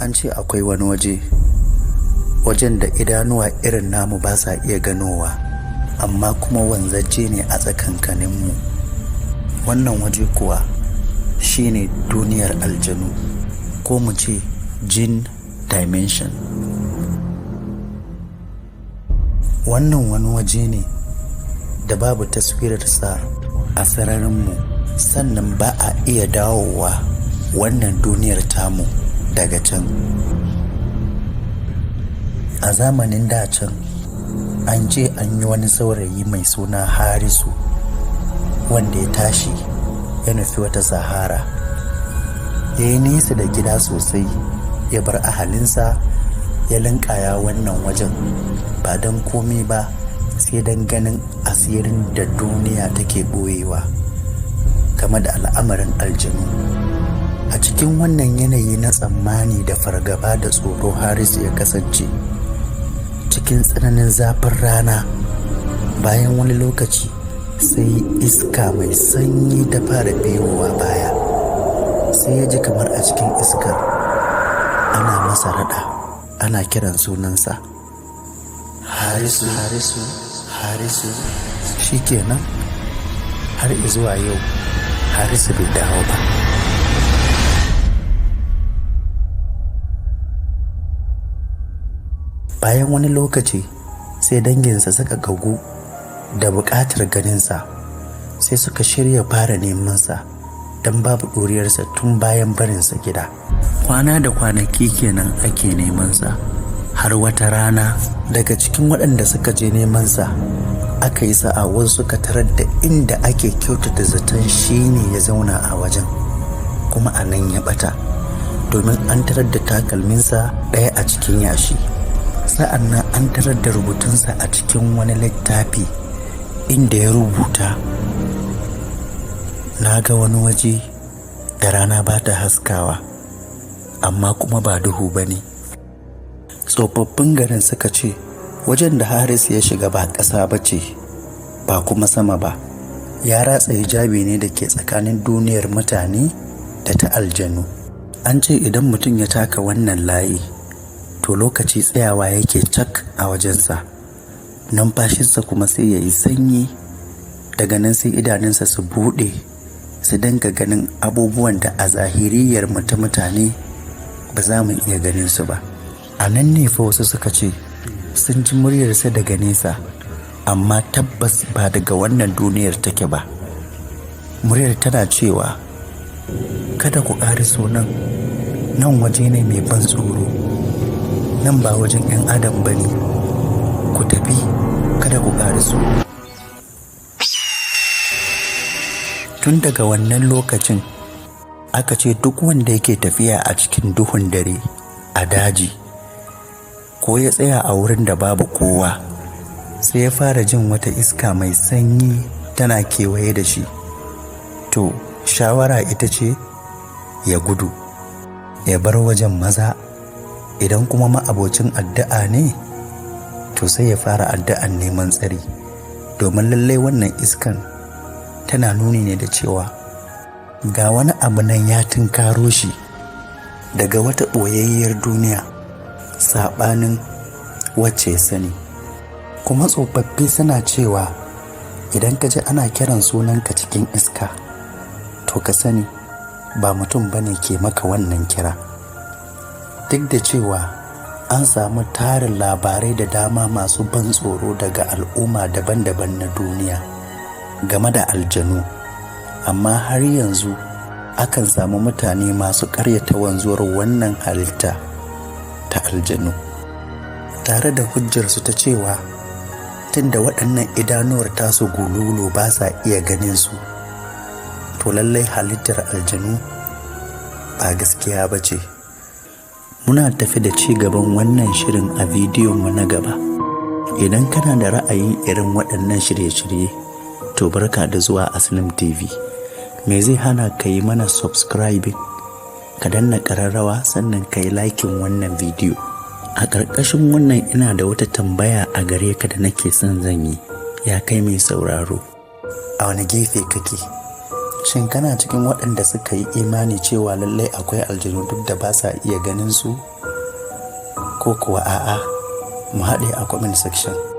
An ce akwai wani wajen da idanuwa irin namu ba sa iya ganowa, amma kuma wanzaje ne a tsakankaninmu. Wannan waje kuwa shine duniyar aljanu, ko mu ce jinn dimension. Wannan wani waje ne da babu taswirarsa a sararinmu, sannan ba a iya dawowa wannan duniyar tamu daga can. A zamanin da can an je an yi wani saurayi mai suna Harisu, wanda ya tashi ya nufi wata sahara. Ya yi nesa da gida sosai, ya bar ahalinsa ya linkaya wannan wajen, ba don komai ba sai don ganin asirin da duniya take ɓoyewa game da al'amarin aljanu. A cikin wannan yanayi na tsammani da fargaba da tsoro, Harisu ya kasance cikin tsananin zafin rana. Bayan wani lokaci sai iska mai sanyi ta fara biyowa baya. Sai ya ji kamar a cikin iskar ana masa raɗa, ana kiran sunansa, Harisu, Harisu, Harisu. Shikenan har zuwa yau Harisu bai dawo ba. Bayan wani lokaci sai danginsa suka gagu da buƙatar ganinsa, sai suka shirya fara nemansa don babu ɗuriyarsa tun bayan barinsa gida. Kwana da kwanaki kenan ake nemansa, har wata rana daga cikin waɗanda suka je nemansa aka yi sa'a, wasu suka tarar da inda ake kyautata zaton shi ne ya zauna a wajen, kuma a nan ya ɓata, domin an tarar da takalminsa ɗaya a cikin yashi. Sa'an nan an tarar da rubutunsa a cikin wani littafi inda ya rubuta, na ga wani waje da rana ba ta haskawa, amma kuma ba duhu ba ne. Tsofaffin garin suka ce wajen da Harisu ya shiga ba ƙasa ba ce, ba kuma sama ba, ya ratsa hijabi ne da ke tsakanin duniyar mutane da ta aljanu. An ce idan mutum ya taka wannan layi, to lokaci tsayawa yake cak a wajensa, numfashinsa kuma sai ya yi sanyi. Daga nan sai idanunsa su buɗe, su dinga ganin abubuwan da a zahiriyar mutane ba za mu iya ganin su ba. A nan ne fa wasu suka ce sun ji muryarsa daga nesa, amma tabbas ba daga wannan duniyar take ba. Muryar tana cewa, kada ku ƙariso nan waje ne mai ban tsoro, nan ba wajen 'yan adam ba ne, ku tafi, kada ku ƙariso. Tun daga wannan lokacin aka ce duk wanda yake tafiya a cikin duhun dare a daji, ko ya tsaya a wurin da babu kowa, sai ya fara jin wata iska mai sanyi tana kewaye da shi, to shawara ita ce ya gudu, ya bar wajen maza. Idan kuma ma'abocin addu'a ne, to sai ya fara addu'an neman tsari, domin lallai wannan iskan tana nuni ne da cewa ga wani abu nan ya tunkaro shi daga wata ɓoyayyiyar duniya saɓanin wacce ya sani. Kuma tsofaffi suna cewa idan ka ji ana kiran sunanka cikin iska, to ka sani ba mutum bane ke maka wannan kira. Duk da cewa an samu tarin labarai da dama masu ban tsoro daga al'umma daban-daban na duniya game da aljanu, amma har yanzu akan samu mutane masu ƙaryata wanzuwar wannan halitta ta aljanu, tare da hujjarsu ta cewa tunda waɗannan idanuwar tasu gululu ba sa iya ganin su, to lallai halittar aljanu ba gaskiya ba ce. Muna tafi da ci gaban wannan shirin a bidiyon mu na gaba. Idan kana da ra'ayin irin waɗannan shirye-shirye, to barka da zuwa Aslim TV. Me zai hana ka yi mana subscribing, ka danna ƙararrawa, sannan ka yi liking wannan bidiyo. A ƙarƙashin wannan ina da wata tambaya a gare ka da nake son zan yi, ya kai mai sauraro. A wani gefe kake? shin kana cikin waɗanda suka yi imani cewa lallai akwai aljanu duk da ba sa iya ganin su, ko kuwa a'a? Mu haɗe a comment section.